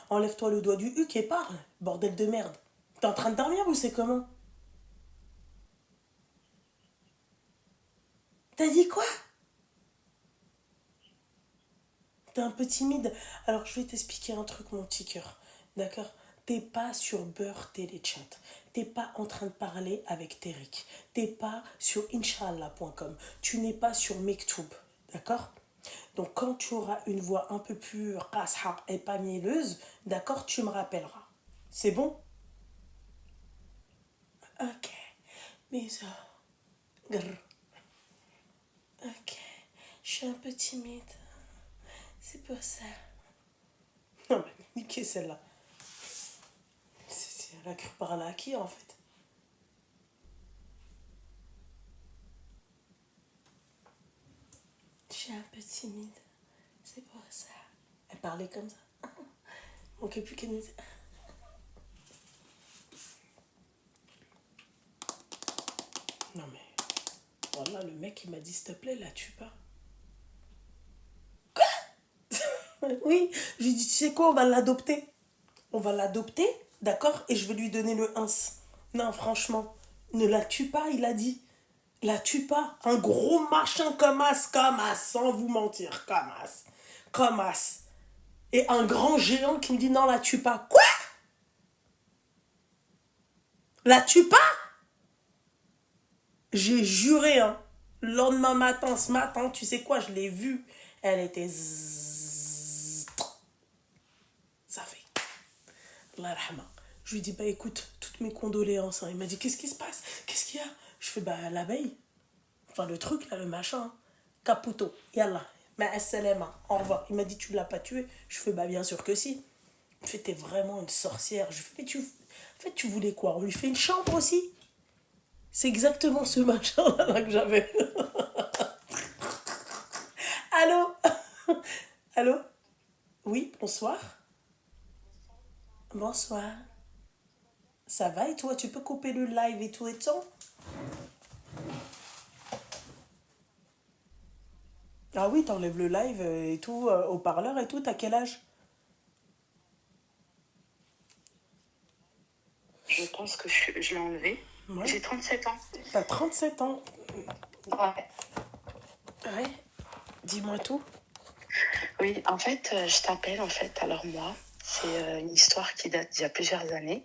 Enlève-toi le doigt du huc et parle, bordel de merde. T'es en train de dormir ou c'est comment? T'as dit quoi? T'es un peu timide. Alors je vais t'expliquer un truc, mon petit cœur. D'accord? T'es pas sur Beurre Téléchat. T'es pas en train de parler avec Terik. T'es pas sur Inch'Allah.com. Tu n'es pas sur Mektoub. D'accord? Donc quand tu auras une voix un peu plus rasha et pas mielleuse, d'accord, tu me rappelleras. C'est bon? Ok. Bisous. Grr. Ok. Je suis un peu timide. C'est pour ça. Non mais niquez celle-là. Elle a cru parler à qui en fait? Je suis un peu timide. C'est pour ça. Elle parlait comme ça. On ne plus qu'elle nous... Non mais... Voilà, le mec il m'a dit s'il te plaît, la tue pas. Oui, je lui ai dit tu sais quoi, on va l'adopter. On va l'adopter, d'accord? Et je vais lui donner le 1. Non, franchement, ne la tue pas, il a dit. La tue pas. Un gros machin comme as, sans vous mentir, comme as. Et un grand géant qui me dit non, la tue pas. Quoi? La tue pas? J'ai juré, hein. Le lendemain matin, ce matin, tu sais quoi, je l'ai vue. Elle était... Ça fait... Allah rahma. Je lui dis, bah écoute, toutes mes condoléances. Hein. Il m'a dit, qu'est-ce qui se passe? Qu'est-ce qu'il y a? Je fais, bah l'abeille. Enfin, le truc, là, le machin. Hein. Caputo, yallah. Mais assalama, au revoir. Il m'a dit, tu l'as pas tué? Je fais, bah bien sûr que si. Il me fait, t'es vraiment une sorcière. Je fais, mais tu... En fait, tu voulais quoi? On lui fait une chambre aussi? C'est exactement ce machin-là que j'avais. Allô? Allô? Oui, bonsoir. Bonsoir. Ça va et toi? Tu peux couper le live et tout et tout? Ah oui, t'enlèves le live et tout, au parleur et tout. T'as quel âge? Je pense que je l'ai enlevé. Ouais. J'ai 37 ans. T'as 37 ans. Ouais. Ouais. Dis-moi tout. Oui, en fait, je t'appelle, en fait. Alors moi, c'est une histoire qui date d'il y a plusieurs années.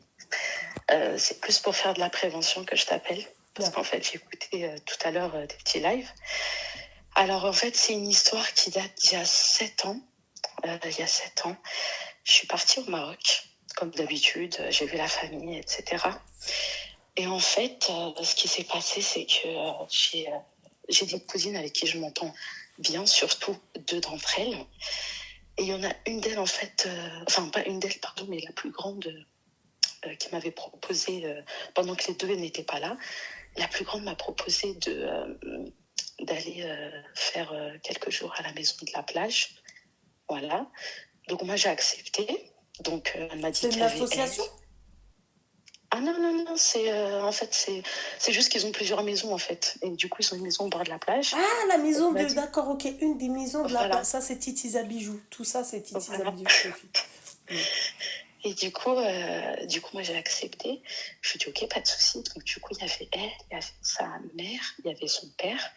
C'est plus pour faire de la prévention que je t'appelle. Parce qu'en fait, j'ai écouté tout à l'heure des petits lives. Alors, en fait, c'est une histoire qui date d'il y a 7 ans. Il y a 7 ans, je suis partie au Maroc. Comme d'habitude, j'ai vu la famille, etc. Et en fait, ce qui s'est passé, c'est que j'ai des cousines avec qui je m'entends bien, surtout deux d'entre elles. Et il y en a une d'elles, en fait, enfin, pas une d'elles, pardon, mais la plus grande qui m'avait proposé, pendant que les deux n'étaient pas là, la plus grande m'a proposé d'aller faire quelques jours à la maison de la plage. Voilà. Donc, moi, j'ai accepté. Donc, elle m'a dit C'est qu'il une y avait association? elle. Ah non, non, non, en fait, c'est juste qu'ils ont plusieurs maisons, en fait. Et du coup, ils ont une maison au bord de la plage. Ah, la Et maison elle m'a de... dit, D'accord, ok. Une des maisons de la... voilà, Ça, c'est Titi Zabijou. Tout ça, c'est Titi voilà. Zabijou, Sophie. Et du coup, moi, j'ai accepté. Je lui ai dit, ok, pas de souci. Donc, du coup, il y avait elle, il y avait sa mère, il y avait son père.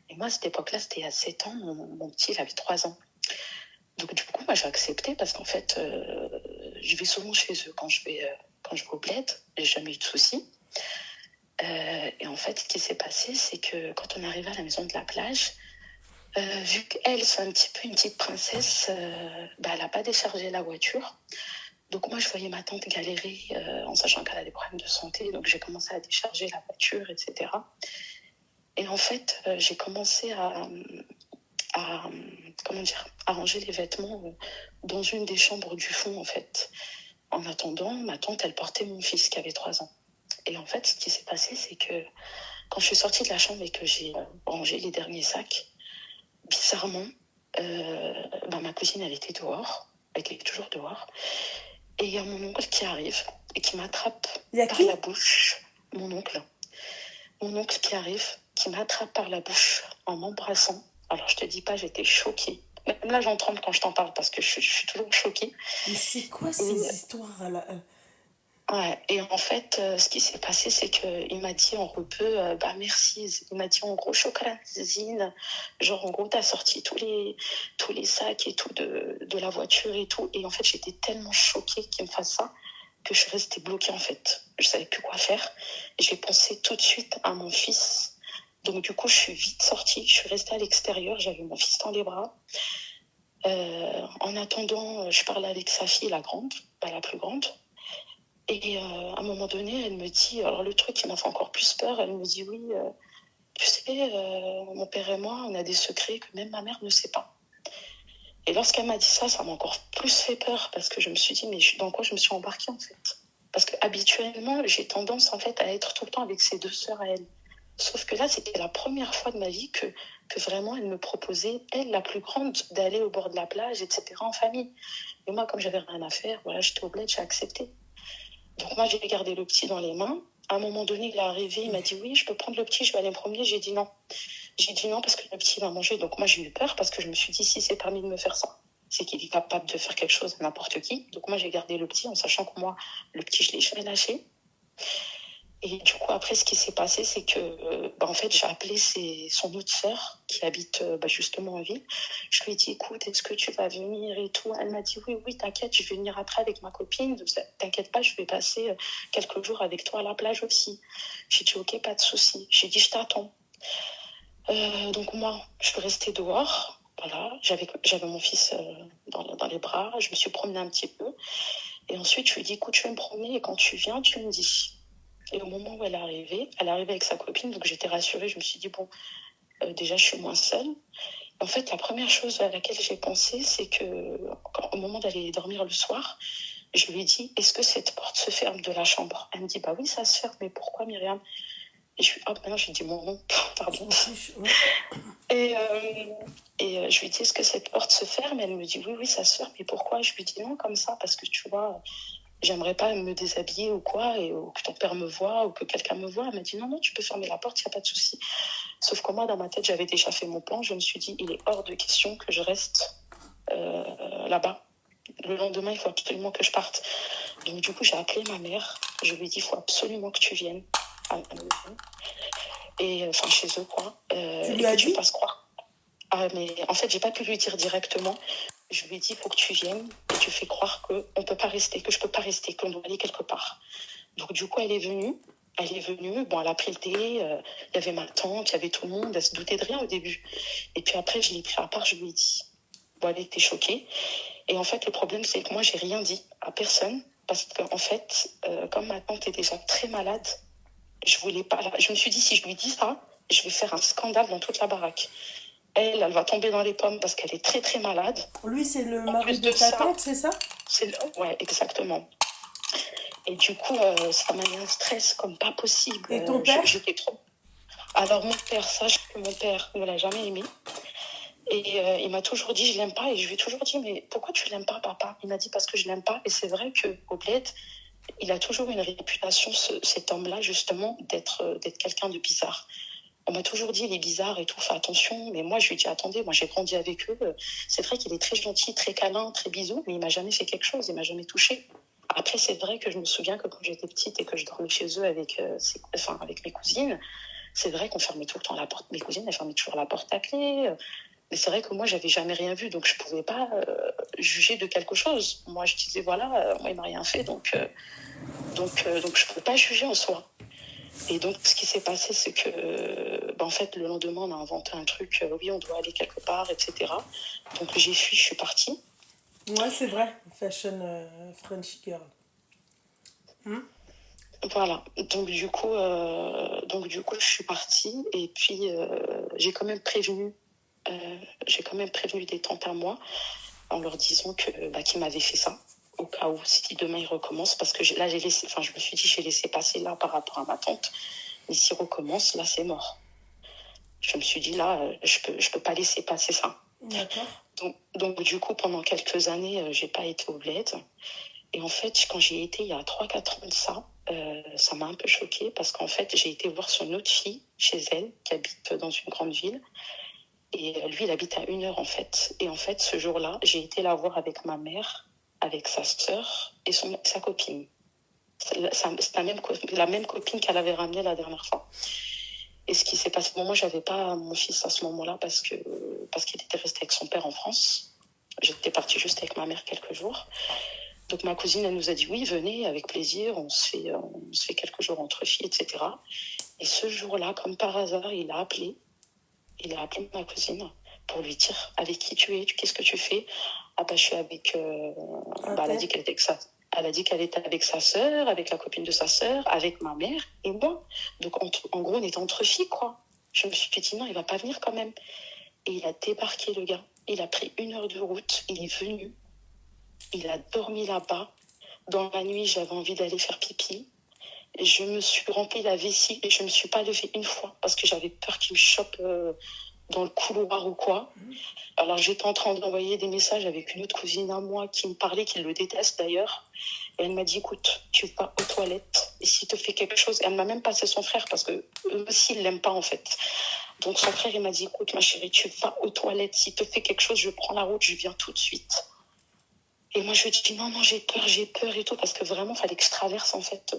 Et moi, à cette époque-là, c'était à 7 ans. Mon petit, il avait 3 ans. Donc, du coup, moi, j'ai accepté parce qu'en fait, je vais souvent chez eux quand je vais au bled. J'ai jamais eu de soucis. Et en fait, ce qui s'est passé, c'est que quand on arrivait à la maison de la plage, vu qu'elle, c'est un petit peu une petite princesse, elle n'a pas déchargé la voiture. Donc moi, je voyais ma tante galérer en sachant qu'elle a des problèmes de santé. Donc j'ai commencé à décharger la voiture, etc. Et en fait, j'ai commencé à, comment dire, à ranger les vêtements dans une des chambres du fond, en fait. En attendant, ma tante, elle portait mon fils qui avait 3 ans. Et en fait, ce qui s'est passé, c'est que quand je suis sortie de la chambre et que j'ai rangé les derniers sacs, bizarrement, ma cousine, elle était dehors. Elle était toujours dehors. Et il y a mon oncle qui arrive et qui m'attrape par la bouche. Mon oncle. Mon oncle qui arrive, qui m'attrape par la bouche en m'embrassant. Alors, je te dis pas, j'étais choquée. Même là, j'en tremble quand je t'en parle parce que je suis toujours choquée. Mais c'est quoi Et, ces histoires ouais, et en fait, ce qui s'est passé, c'est qu'il m'a dit en rebeu, bah merci. Il m'a dit en gros, Shokran Zine. Genre, en gros, t'as sorti tous les sacs et tout de la voiture et tout. Et en fait, j'étais tellement choquée qu'il me fasse ça que je suis restée bloquée en fait. Je savais plus quoi faire. Et j'ai pensé tout de suite à mon fils. Donc du coup, je suis vite sortie. Je suis restée à l'extérieur. J'avais mon fils dans les bras. En attendant, je parlais avec sa fille, la grande, pas la plus grande. Et à un moment donné, elle me dit, alors le truc qui m'a fait encore plus peur, elle me dit oui, tu sais, mon père et moi, on a des secrets que même ma mère ne sait pas. Et lorsqu'elle m'a dit ça, ça m'a encore plus fait peur parce que je me suis dit, mais dans quoi je me suis embarquée en fait? Parce que habituellement, j'ai tendance en fait à être tout le temps avec ses deux sœurs à elle. Sauf que là, c'était la première fois de ma vie que vraiment elle me proposait, elle, la plus grande, d'aller au bord de la plage, etc., en famille. Et moi, comme j'avais rien à faire, voilà, j'étais au bled, j'ai accepté. Donc moi, j'ai gardé le petit dans les mains. À un moment donné, il est arrivé, il m'a dit oui, je peux prendre le petit, je vais aller me promener. J'ai dit non. J'ai dit non parce que le petit va manger. Donc moi, j'ai eu peur parce que je me suis dit, si c'est permis de me faire ça, c'est qu'il est capable de faire quelque chose à n'importe qui. Donc moi, j'ai gardé le petit en sachant que moi, le petit, je l'ai jamais lâché. Et du coup, après, ce qui s'est passé, c'est que, en fait, j'ai appelé son autre sœur qui habite justement en ville. Je lui ai dit, écoute, est-ce que tu vas venir et tout? Elle m'a dit, oui, oui, t'inquiète, je vais venir après avec ma copine. T'inquiète pas, je vais passer quelques jours avec toi à la plage aussi. J'ai dit, ok, pas de souci. J'ai dit, je t'attends. Donc moi, je suis restée dehors. Voilà, j'avais mon fils dans les bras. Je me suis promenée un petit peu. Et ensuite, je lui ai dit, écoute, je vais me promener et quand tu viens, tu me dis. Et au moment où elle est arrivée avec sa copine, donc j'étais rassurée, je me suis dit, bon, déjà je suis moins seule. En fait, la première chose à laquelle j'ai pensé, c'est que au moment d'aller dormir le soir, je lui ai dit, est-ce que cette porte se ferme de la chambre? Elle me dit, bah oui, ça se ferme, mais pourquoi Myriam? Et je suis, ah ben non, j'ai dit mon nom, pardon. Et, je lui ai dit, est-ce que cette porte se ferme? Elle me dit, oui, oui, ça se ferme, mais pourquoi? Je lui dis, non, comme ça, parce que tu vois, j'aimerais pas me déshabiller ou quoi, ou que ton père me voit, ou que quelqu'un me voit. Elle m'a dit, non, non, tu peux fermer la porte, il n'y a pas de souci. Sauf que moi, dans ma tête, j'avais déjà fait mon plan. Je me suis dit, il est hors de question que je reste là-bas. Le lendemain, il faut absolument que je parte. Donc, du coup, j'ai appelé ma mère. Je lui ai dit, il faut absolument que tu viennes à la maison. Et, enfin, chez eux, quoi. Tu lui as dit? Tu fasses croire. Ah, mais en fait, j'ai pas pu lui dire directement. Je lui ai dit, il faut que tu viennes et tu fais croire qu'on ne peut pas rester, que je ne peux pas rester, qu'on doit aller quelque part. Donc, du coup, elle est venue. Bon, elle a pris le thé. Il y avait ma tante, il y avait tout le monde. Elle se doutait de rien au début. Et puis après, je l'ai pris à part, je lui ai dit. Bon, elle était choquée. Et en fait, le problème, c'est que moi, j'ai rien dit à personne. Parce qu'en fait, comme ma tante est déjà très malade, je voulais pas. Je me suis dit, si je lui dis ça, je vais faire un scandale dans toute la baraque. Elle va tomber dans les pommes parce qu'elle est très très malade. Lui, c'est le mari de ta tante, c'est ça? Ouais, exactement. Et du coup, ça m'a mis un stress comme pas possible. Et ton père? J'étais trop. Alors mon père, sache que mon père ne l'a jamais aimé. Et il m'a toujours dit, je l'aime pas. Et je lui ai toujours dit, mais pourquoi tu l'aimes pas, papa? Il m'a dit, parce que je l'aime pas. Et c'est vrai qu'au bled, il a toujours une réputation, cet homme-là, justement, d'être quelqu'un de bizarre. On m'a toujours dit, il est bizarre et tout, fais attention. Mais moi, je lui ai dit, attendez, moi, j'ai grandi avec eux. C'est vrai qu'il est très gentil, très câlin, très bisou, mais il m'a jamais fait quelque chose, il m'a jamais touché. Après, c'est vrai que je me souviens que quand j'étais petite et que je dormais chez eux avec mes cousines, c'est vrai qu'on fermait tout le temps la porte. Mes cousines, elles fermaient toujours la porte à clé. Mais c'est vrai que moi, j'avais jamais rien vu, donc je pouvais pas juger de quelque chose. Moi, je disais, voilà, moi, il m'a rien fait, donc je peux pas juger en soi. Et donc, ce qui s'est passé, c'est que, en fait, le lendemain, on a inventé un truc, oui, on doit aller quelque part, etc. Donc, j'ai fui, je suis partie. Ouais, c'est vrai, fashion Frenchy girl. Voilà. Donc, du coup, je suis partie. Et puis, j'ai quand même prévenu des tantes à moi en leur disant qu'ils m'avaient fait ça. Au cas où, si demain il recommence, parce que je me suis dit, j'ai laissé passer là par rapport à ma tante, mais s'il recommence, là, c'est mort. Je me suis dit, là, je peux pas laisser passer ça. D'accord. Donc, du coup, pendant quelques années, j'ai pas été au bled. Et en fait, quand j'y ai été il y a 3-4 ans de ça, ça m'a un peu choquée parce qu'en fait, j'ai été voir son autre fille chez elle, qui habite dans une grande ville. Et lui, il habite à 1 heure, en fait. Et en fait, ce jour-là, j'ai été la voir avec ma mère, avec sa sœur et sa copine. C'est la même copine qu'elle avait ramenée la dernière fois. Et ce qui s'est passé, bon, moi, j'avais pas mon fils à ce moment-là parce qu'il était resté avec son père en France. J'étais partie juste avec ma mère quelques jours. Donc ma cousine, elle nous a dit oui, venez, avec plaisir, on se fait quelques jours entre filles, etc. Et ce jour-là, comme par hasard, il a appelé ma cousine pour lui dire avec qui tu es, qu'est-ce que tu fais. Ah bah je suis avec, elle a dit qu'elle était avec elle a dit qu'elle était avec sa sœur, avec la copine de sa sœur, avec ma mère et moi. Donc en gros, on était entre filles, quoi. Je me suis dit non, il va pas venir quand même. Et il a débarqué, le gars. Il a pris 1 heure de route, il est venu. Il a dormi là-bas. Dans la nuit, j'avais envie d'aller faire pipi. Je me suis rempli la vessie et je ne me suis pas levée une fois parce que j'avais peur qu'il me chope dans le couloir ou quoi. Alors j'étais en train d'envoyer des messages avec une autre cousine à moi qui me parlait, qui le déteste d'ailleurs. Et elle m'a dit, écoute, tu vas aux toilettes et s'il te fait quelque chose, elle m'a même passé son frère parce que eux aussi ils l'aiment pas en fait. Donc son frère il m'a dit, écoute ma chérie, tu vas aux toilettes, s'il te fait quelque chose, je prends la route, je viens tout de suite. Et moi, je lui dis non, j'ai peur et tout, parce que vraiment, il fallait que je traverse, en fait,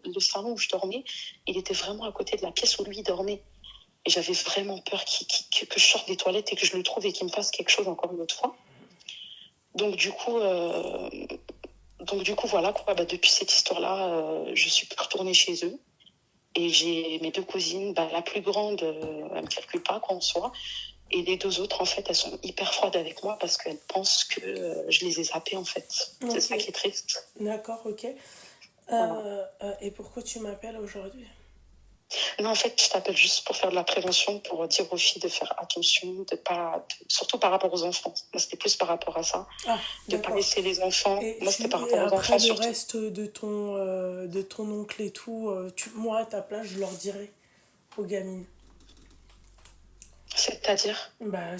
le salon où je dormais, il était vraiment à côté de la pièce où lui dormait. Et j'avais vraiment peur que je sorte des toilettes et que je le trouve et qu'il me fasse quelque chose encore une autre fois. Donc, du coup, voilà, quoi. Bah, depuis cette histoire-là, je suis plus retournée chez eux. Et j'ai mes 2 cousines, bah, la plus grande, elle me calcule pas, quoi, en soi. Et les 2 autres, en fait, elles sont hyper froides avec moi parce qu'elles pensent que je les ai zappées, en fait. Ok. C'est ça qui est triste. D'accord, ok. Voilà. Et pourquoi tu m'appelles aujourd'hui? Non, en fait, je t'appelle juste pour faire de la prévention, pour dire aux filles de faire attention, surtout par rapport aux enfants. Moi, c'était plus par rapport à ça. Ah, De ne pas d'accord. laisser les enfants. Moi, c'était par Et rapport aux après enfants le surtout. reste de ton oncle et tout, moi à ta place, je leur dirais aux gamines. C'est-à-dire. Bah,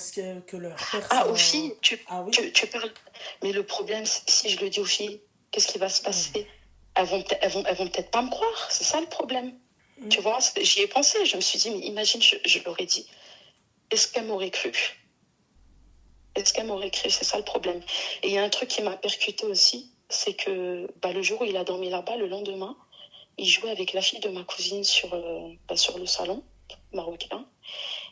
que leur père, c'est Ah, aux un. filles, Ah oui? tu parles. Mais le problème, c'est que si je le dis aux filles, qu'est-ce qui va se Mm. passer? Elles vont peut-être pas me croire. C'est ça le problème. Tu Mm. vois, j'y ai pensé. Je me suis dit, mais imagine, je leur ai dit. Est-ce qu'elle m'aurait cru? Est-ce qu'elle m'aurait cru? C'est ça le problème. Et il y a un truc qui m'a percuté aussi, c'est que bah, le jour où il a dormi là-bas, le lendemain, il jouait avec la fille de ma cousine sur le salon marocain.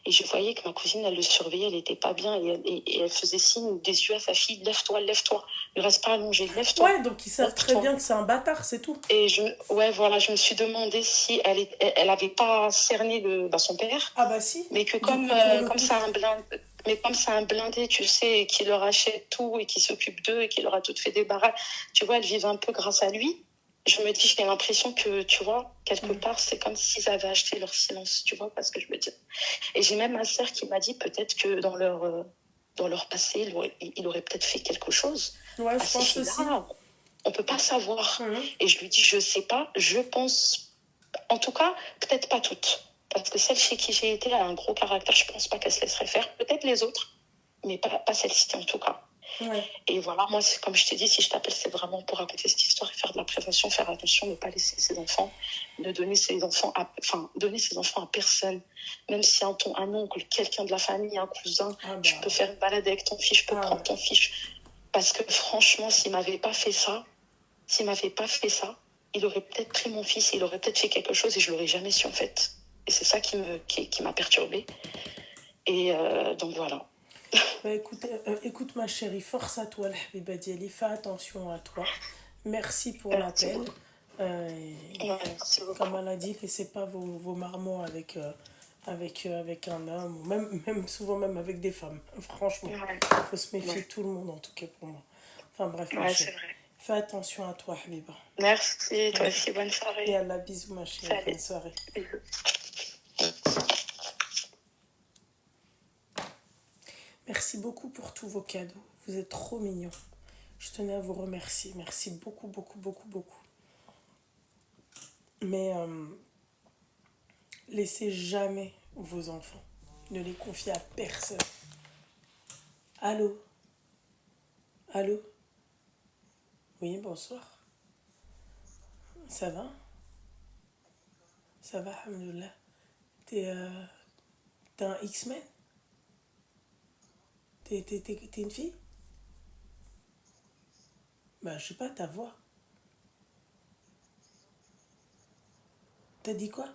Et je voyais que ma cousine, elle le surveillait, elle était pas bien. Et elle faisait signe des yeux à sa fille, lève-toi, lève-toi. Ne reste pas allongée, lève-toi, Ouais, donc ils savent très lève-toi. bien que c'est un bâtard, c'est tout. Et ouais, voilà, je me suis demandé si elle avait pas cerné son père, Ah bah si, mais que du coup, pour le comme coup. c'est un blindé, mais comme c'est un blindé, tu sais, qui leur achète tout et qui s'occupe d'eux et qui leur a tout fait débarras, tu vois, elles vivent un peu grâce à lui. Je me dis, j'ai l'impression que, tu vois, quelque part, c'est comme s'ils avaient acheté leur silence, tu vois, parce que je me dis. Et j'ai même ma sœur qui m'a dit peut-être que dans leur passé, il aurait peut-être fait quelque chose Ouais, à je ces pense aussi. filles-là. On peut pas savoir. Mhm. Et je lui dis, je sais pas, je pense, en tout cas, peut-être pas toutes. Parce que celle chez qui j'ai été a un gros caractère, je pense pas qu'elle se laisserait faire. Peut-être les autres, mais pas celle-ci en tout cas. Ouais. Et voilà, moi, comme je t'ai dit, si je t'appelle, c'est vraiment pour raconter cette histoire et faire de la prévention, faire attention, ne pas laisser ses enfants, ne donner ses enfants donner ses enfants à personne. Même si un oncle, quelqu'un de la famille, un cousin, Ah je bah. peux faire une balade avec ton fils, je peux Ah prendre ouais. ton fils. Parce que franchement, s'il m'avait pas fait ça, il aurait peut-être pris mon fils, il aurait peut-être fait quelque chose et je l'aurais jamais su en fait. Et c'est ça qui m'a perturbée. Et donc voilà. Bah écoute ma chérie, force à toi, Habiba Diali, fais attention à toi. Merci pour Merci l'appel. beaucoup. Et Ouais, merci comme beaucoup. elle a dit, laissez pas vos marmots avec un homme, ou même souvent même avec des femmes. Franchement, Ouais, il faut se méfier ouais, de tout le monde, en tout cas pour moi. Enfin bref, ma ouais, c'est chérie. vrai. Fais attention à toi, Habiba. Merci, toi Ouais. aussi, bonne Et soirée. à la bisous, ma chérie. Salut. Bonne soirée. Bisous. Merci beaucoup pour tous vos cadeaux. Vous êtes trop mignons. Je tenais à vous remercier. Merci beaucoup, beaucoup, beaucoup, beaucoup. Mais laissez jamais vos enfants. Ne les confiez à personne. Allô? Allô? Oui, bonsoir. Ça va? Ça va, alhamdoulilah. T'es un X-Men? T'es une fille? Bah, je sais pas, ta voix. T'as dit quoi?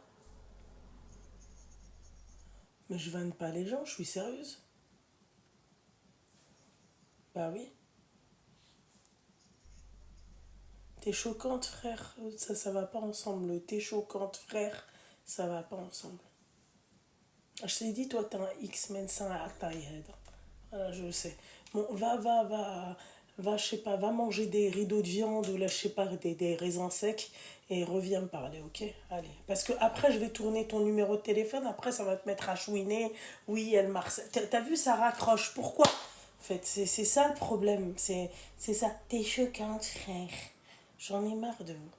Mais je vanne pas les gens, je suis sérieuse. Bah oui. T'es choquante, frère. Ça va pas ensemble. T'es choquante, frère. Ça va pas ensemble. Je t'ai dit, toi, t'as un X-Men sans à ta head. Voilà, je le sais. Bon, va, je sais pas, va manger des rideaux de viande ou là, je sais pas, des raisins secs et reviens me parler, ok? Allez. Parce que après, je vais tourner ton numéro de téléphone, après, ça va te mettre à chouiner. Oui, elle marche. T'as vu, ça raccroche. Pourquoi? En fait, c'est ça le problème. C'est ça. T'es choquante, frère. J'en ai marre de vous.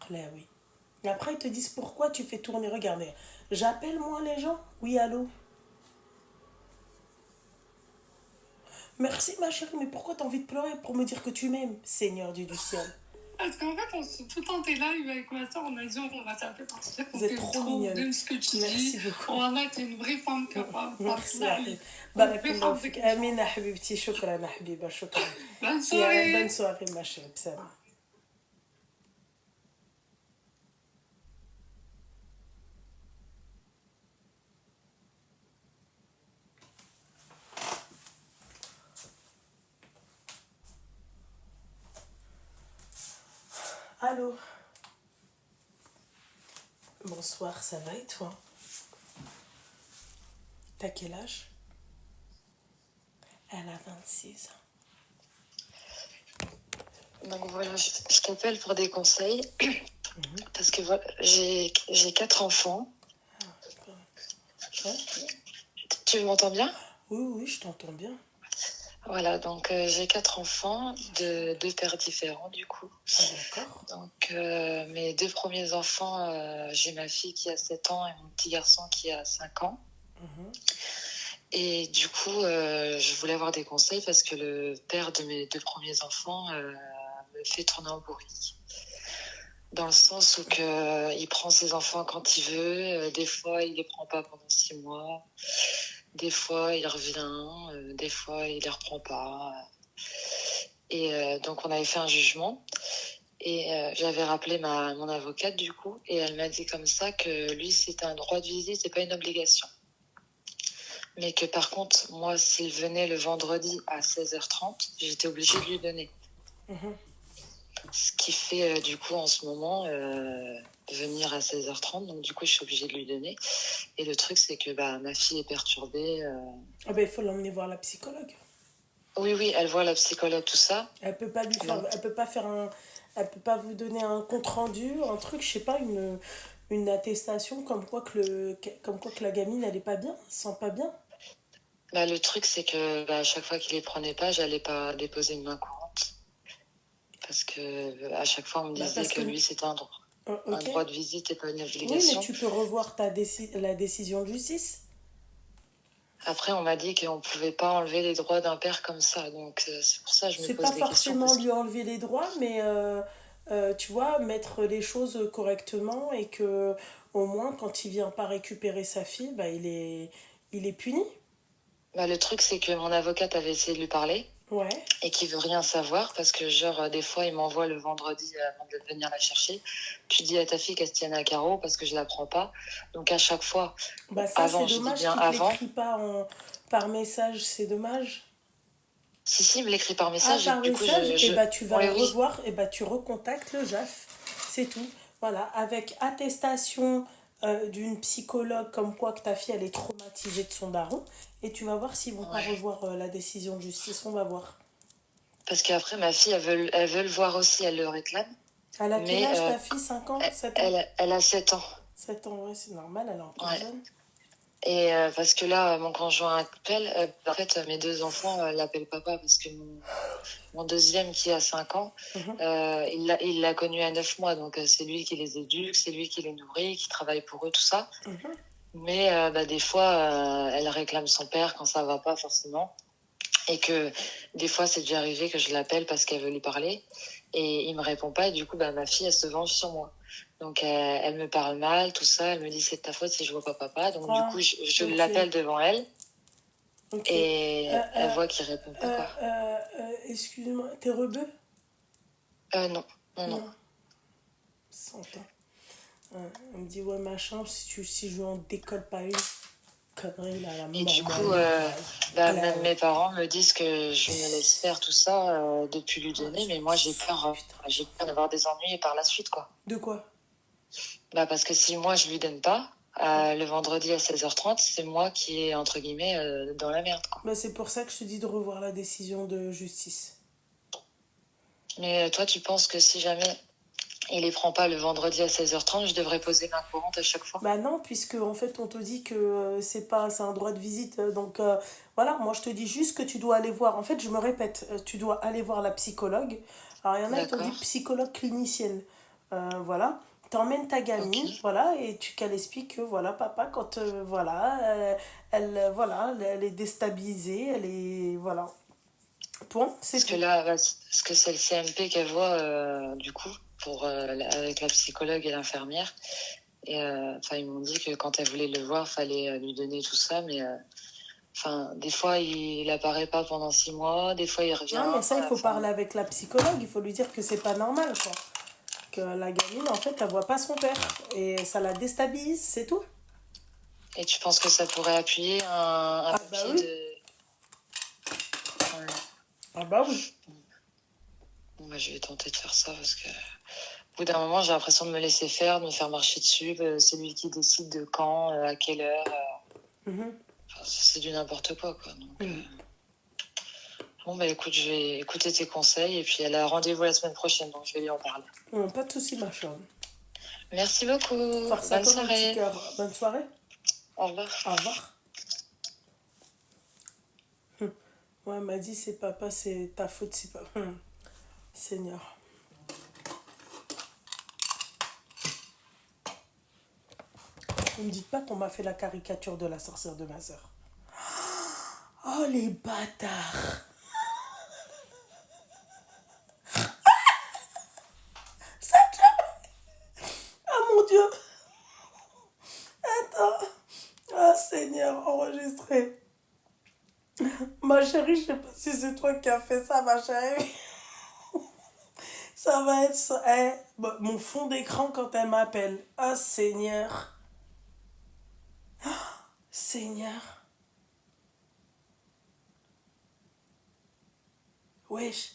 Là, oui. Et après, ils te disent pourquoi tu fais tourner. Regardez. J'appelle moi les gens. Oui, allô? Merci ma chérie, mais pourquoi t'as envie de pleurer pour me dire que tu m'aimes, Seigneur Dieu du ciel? Parce qu'en fait, tout le temps, t'es là, avec ma soeur, on a dit on va t'appeler parce Vous êtes trop mignonne. De ce que tu Merci dis. beaucoup. Voilà, t'es une vraie femme capable. Merci Là, أخي. une بارك vraie الله femme de فيك. confiance. آمين يا حبيبتي. شكرا يا حبيبة. شكرا. Bonne يا bonne soirée. soirée ma chérie. بسلام. Allô? Bonsoir, ça va et toi? T'as quel âge? Elle a 26 ans. Donc voilà, je t'appelle pour des conseils. Parce que voilà, j'ai 4 enfants. Ouais? Tu m'entends bien? Oui, oui, je t'entends bien. Voilà, donc j'ai 4 enfants de 2 pères différents du coup. Ah, d'accord. Donc mes 2 premiers enfants, j'ai ma fille qui a 7 ans et mon petit garçon qui a 5 ans. Et du coup, je voulais avoir des conseils parce que le père de mes 2 premiers enfants me fait tourner en bourrique. Dans le sens où il prend ses enfants quand il veut, des fois il les prend pas pendant 6 mois, des fois il revient, des fois il les reprend pas. Et donc on avait fait un jugement et j'avais rappelé mon avocate du coup et elle m'a dit comme ça que lui c'était un droit de visite et pas une obligation. Mais que par contre, moi, s'il venait le vendredi à 16h30, j'étais obligée de lui donner. Ce qui fait, du coup, en ce moment, venir à 16h30. Donc, du coup, je suis obligée de lui donner. Et le truc, c'est que ma fille est perturbée. Ah ben, il faut l'emmener voir la psychologue. Oui, elle voit la psychologue, tout ça. Elle peut pas lui faire, elle peut pas faire elle peut pas vous donner un compte rendu, un truc, je sais pas, une attestation comme quoi que la gamine elle est pas bien, elle se sent pas bien. Le truc, c'est que à chaque fois qu'il les prenait pas, j'allais pas déposer une main courante. Parce que à chaque fois, on me disait que lui, c'était un droit. Okay. Un droit de visite et pas une obligation. Oui, mais tu peux revoir la décision de justice. Après, on m'a dit qu'on ne pouvait pas enlever les droits d'un père comme ça. Donc, c'est pour ça que je me pose des questions. C'est pas forcément lui enlever les droits, mais tu vois, mettre les choses correctement et que au moins, quand il vient pas récupérer sa fille, il est puni. Le truc, c'est que mon avocate avait essayé de lui parler. Ouais. Et qui veut rien savoir parce que genre des fois il m'envoie le vendredi avant de venir la chercher. Tu dis à ta fille qu'elle se tienne à carreau parce que je la prends pas. Donc à chaque fois ça, avant c'est dommage qu'il ne l'écrit pas par message, c'est dommage. Si, il me l'écrit par message. Par message, tu vas revoir, tu recontactes le JAF. C'est tout. Voilà, avec attestation d'une psychologue comme quoi que ta fille elle est traumatisée de son daron et tu vas voir s'ils vont pas revoir la décision de justice, on va voir. Parce qu'après ma fille elle veut le voir aussi, elle le réclame. Elle a quel âge ta fille? 5 ans? 7 ans? Elle a 7 ans. 7 ans, ouais, c'est normal, elle est encore jeune. Et parce que là, mon conjoint appelle, en fait, mes 2 enfants l'appellent papa parce que mon deuxième qui a 5 ans, il l'a connu à 9 mois. Donc, c'est lui qui les éduque, c'est lui qui les nourrit, qui travaille pour eux, tout ça. Mais des fois, elle réclame son père quand ça va pas forcément. Et que des fois, c'est déjà arrivé que je l'appelle parce qu'elle veut lui parler. Et il me répond pas. Et du coup, ma fille, elle se venge sur moi. Donc, elle me parle mal, tout ça. Elle me dit, c'est de ta faute si je vois pas papa. Donc, du coup, je l'appelle devant elle. Ok. Et elle voit qu'il répond pas, quoi. Excuse-moi, t'es rebeu? Non, non, non. Non, 100 ans. Elle me dit, ouais, machin, si je lui en décolle pas une, connerie, là, la Et mort, du moi, coup, elle même a... mes parents me disent que je me laisse faire tout ça depuis lui Ah, donner, je mais me moi sens, putain. j'ai peur d'avoir des ennuis par la suite, quoi. De quoi? Parce que si moi je lui donne pas, le vendredi à 16h30, c'est moi qui est entre guillemets dans la merde, quoi. Bah, c'est pour ça que je te dis de revoir la décision de justice. Mais toi, tu penses que si jamais il les prend pas le vendredi à 16h30, je devrais poser main courante à chaque fois? Bah non, puisque en fait on te dit que c'est un droit de visite. Donc voilà, moi je te dis juste que tu dois aller voir. En fait, je me répète, tu dois aller voir la psychologue. Alors il y en a, ils t'ont dit D'accord. psychologue clinicienne. Voilà. T'emmènes ta Ok. gamine, voilà, et tu qu'elle explique que voilà, papa, quand voilà, voilà, elle est déstabilisée, elle est voilà. Point, c'est Parce que tout. là, parce que c'est le CMP qu'elle voit du coup pour avec la psychologue et l'infirmière. Et enfin, ils m'ont dit que quand elle voulait le voir, fallait lui donner tout ça, mais enfin, des fois il apparaît pas pendant 6 mois, des fois il revient. Non, mais ça, il faut Enfin, parler avec la psychologue, il faut lui dire que c'est pas normal, quoi. Que la gamine, en fait, elle voit pas son père. Et ça la déstabilise, c'est tout. et tu penses que ça pourrait appuyer un Ah bah papier oui. de. Ouais. Ah bah oui. Bon, je vais tenter de faire ça parce que au bout d'un moment, j'ai l'impression de me laisser faire, de me faire marcher dessus. C'est lui qui décide de quand, à quelle heure. Mhm. Enfin, c'est du n'importe quoi, quoi. Donc, Mhm. bon, écoute, je vais écouter tes conseils et puis elle a rendez-vous la semaine prochaine, donc je vais lui en parler. Pas de soucis, ma chum. Merci beaucoup. Farce à Bonne toi, mon petit soirée. cœur. Bonne soirée. Au revoir. Au revoir. Ouais, elle m'a dit, c'est papa, c'est ta faute, c'est pas... Seigneur. Ne me dites pas qu'on m'a fait la caricature de la sorcière de ma soeur. Oh, les bâtards. Ah, mon Dieu. Attends. Ah, Seigneur, enregistré. Ma chérie, je sais pas si c'est toi qui as fait ça, ma chérie. Ça va être ça. Mon fond d'écran quand elle m'appelle. Ah, Seigneur. Seigneur. Wesh.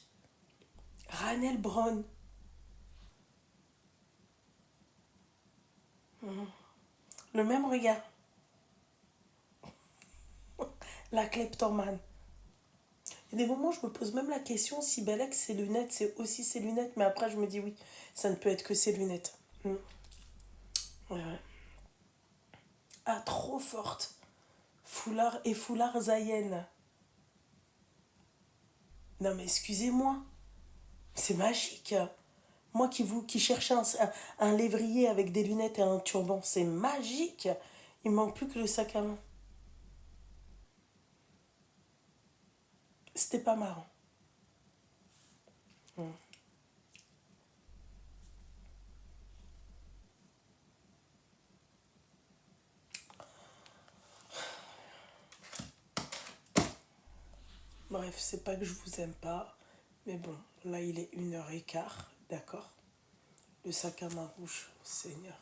Ranel Brown. Le même regard. La kleptomane. Il y a des moments où je me pose même la question si Belek, ses lunettes, c'est aussi ses lunettes. Mais après, je me dis oui, ça ne peut être que ses lunettes. Ouais, ouais. Ah, trop forte. Foulard et foulard Zayen. Non, mais excusez-moi. C'est magique. Moi qui cherchais un lévrier avec des lunettes et un turban, c'est magique. Il manque plus que le sac à main. C'était pas marrant. Bref, c'est pas que je vous aime pas. Mais bon, là il est 1h15, d'accord. Le sac à main rouge, Seigneur.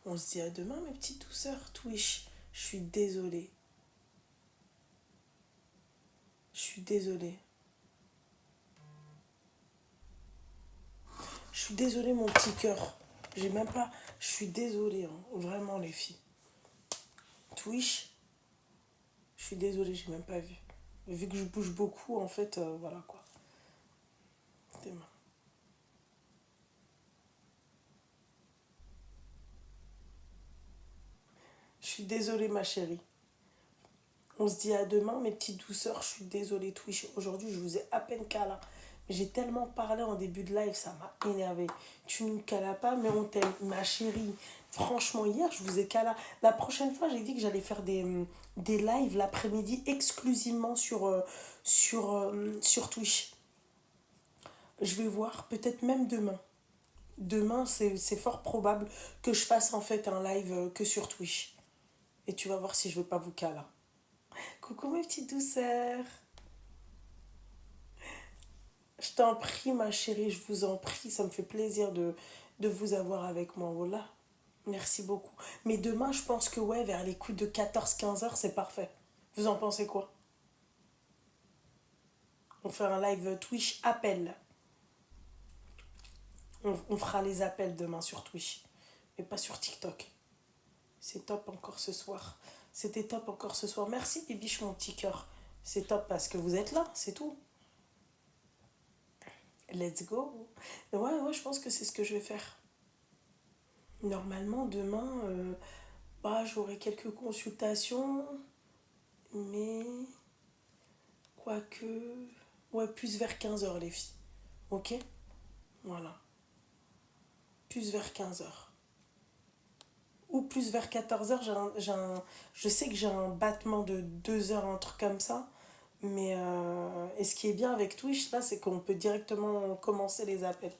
On se dit à demain, mes petites douceurs. Twitch, je suis désolée. Je suis désolée. Je suis désolée, mon petit cœur. J'ai même pas. Je suis désolée, hein. Vraiment, les filles. Twitch, je suis désolée, j'ai même pas vu. Vu que je bouge beaucoup, en fait, voilà quoi. Demain. Je suis désolée, ma chérie. On se dit à demain, mes petites douceurs. Je suis désolée, Twitch. Aujourd'hui, je vous ai à peine cala. J'ai tellement parlé en début de live, ça m'a énervé. Tu ne calas pas, mais on t'aime, ma chérie. Franchement, hier, je vous ai cala. La prochaine fois, j'ai dit que j'allais faire des lives l'après-midi exclusivement sur Twitch. Je vais voir, peut-être même demain. Demain, c'est fort probable que je fasse en fait un live que sur Twitch. Et tu vas voir si je veux pas vous cala. Coucou mes petites douceurs. Je t'en prie, ma chérie, je vous en prie. Ça me fait plaisir de vous avoir avec moi. Voilà. Merci beaucoup. Mais demain, je pense que ouais, vers les coups de 14-15 heures, c'est parfait. Vous en pensez quoi? On fait un live Twitch appel. On fera les appels demain sur Twitch. Mais pas sur TikTok. C'est top encore ce soir. C'était top encore ce soir. Merci, Bibiche, mon petit cœur. C'est top parce que vous êtes là, c'est tout. Let's go. Ouais, je pense que c'est ce que je vais faire. Normalement, demain, bah, j'aurai quelques consultations, mais quoique, ouais, plus vers 15 heures les filles. Ok? Voilà. Plus vers 15 heures. Ou plus vers 14 heures, je sais que j'ai un battement de 2 heures, un truc comme ça. Mais et ce qui est bien avec Twitch, là, c'est qu'on peut directement commencer les appels.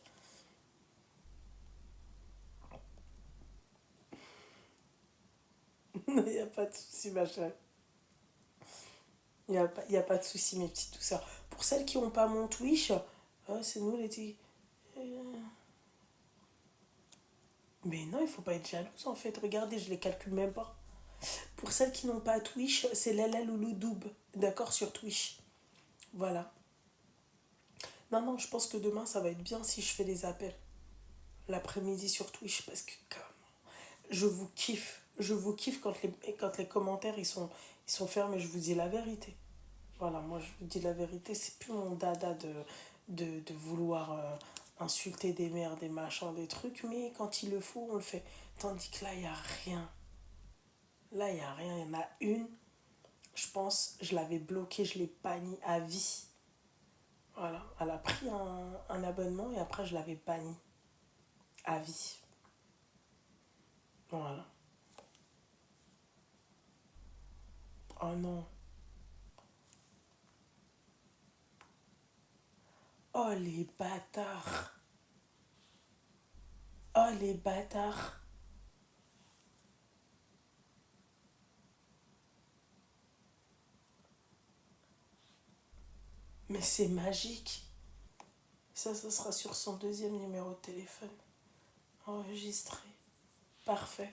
Il n'y a pas de souci, ma chérie. Il y a pas de souci, mes petites douceurs. Pour celles qui n'ont pas mon Twitch, c'est nous les petits. Mais non, il faut pas être jalouse en fait. Regardez, je les calcule même pas. Pour celles qui n'ont pas Twitch, c'est Lala Loulou Doub. D'accord, sur Twitch. Voilà. Non, non, je pense que demain, ça va être bien si je fais des appels. L'après-midi sur Twitch. Parce que comme je vous kiffe. Je vous kiffe quand les commentaires ils sont fermés. Je vous dis la vérité. Voilà, moi je vous dis la vérité. C'est plus mon dada de vouloir insulter des mères, des machins, des trucs. Mais quand il le faut, on le fait. Tandis que là, il n'y a rien. Là, il n'y a rien. Il y en a une. Je pense, je l'avais bloquée, je l'ai bannie à vie. Voilà. Elle a pris un abonnement et après, je l'avais bannie à vie. Voilà. Oh non. Oh les bâtards. Oh les bâtards. Mais c'est magique. Ça sera sur son deuxième numéro de téléphone. Enregistré. Parfait.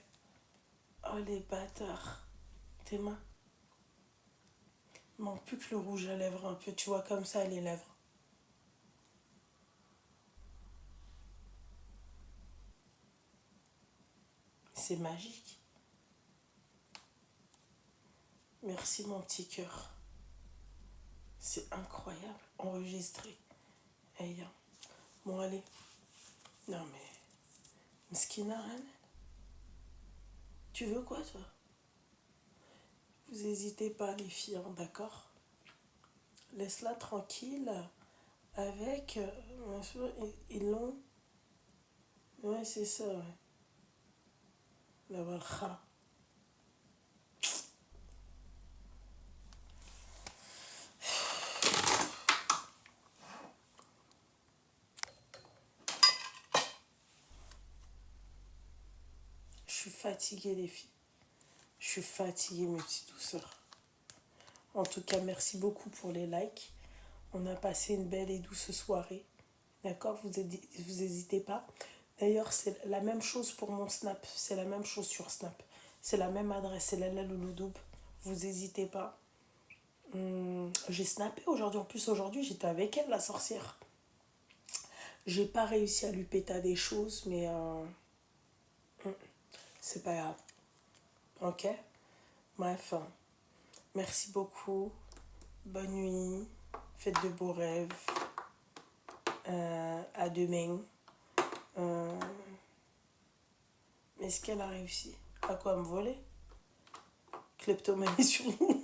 Oh les bâtards. Tes mains. Il manque plus que le rouge à lèvres un peu. Tu vois comme ça les lèvres. C'est magique. Merci mon petit cœur. C'est incroyable. Enregistré. Hey, hein. Bon allez. Non mais. Mskina, hein. Tu veux quoi toi? Vous hésitez pas les filles, hein, d'accord? Laisse-la tranquille. Avec. Bien sûr, ils l'ont. Ouais, c'est ça, ouais. La walkha. Je suis fatiguée, les filles. Je suis fatiguée, mes petites douceurs. En tout cas, merci beaucoup pour les likes. On a passé une belle et douce soirée. D'accord? Vous n'hésitez pas. D'ailleurs, c'est la même chose pour mon Snap. C'est la même chose sur Snap. C'est la même adresse. C'est la Louloudoub. Vous n'hésitez pas. J'ai snappé aujourd'hui. En plus, aujourd'hui, j'étais avec elle, la sorcière. J'ai pas réussi à lui péter des choses, mais c'est pas grave. Ok? Bref, merci beaucoup. Bonne nuit. Faites de beaux rêves. À demain. Est-ce qu'elle a réussi? À quoi me voler? Kleptomanie sur nous.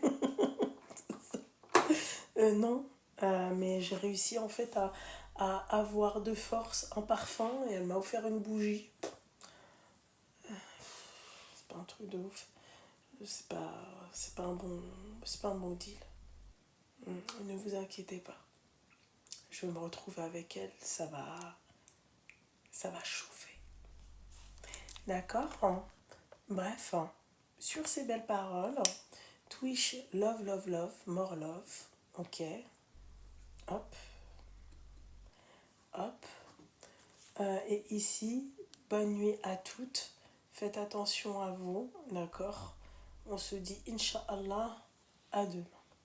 Non. Mais j'ai réussi en fait à avoir de force un parfum et elle m'a offert une bougie. C'est pas un truc de ouf. C'est pas un bon deal. Ne vous inquiétez pas. Je vais me retrouver avec elle. Ça va chauffer. D'accord, hein. Bref, hein. Sur ces belles paroles, Twitch, love, love, love, more love. Ok. Hop. Hop. Et ici, bonne nuit à toutes. Faites attention à vous, d'accord? On se dit Inch'Allah à demain.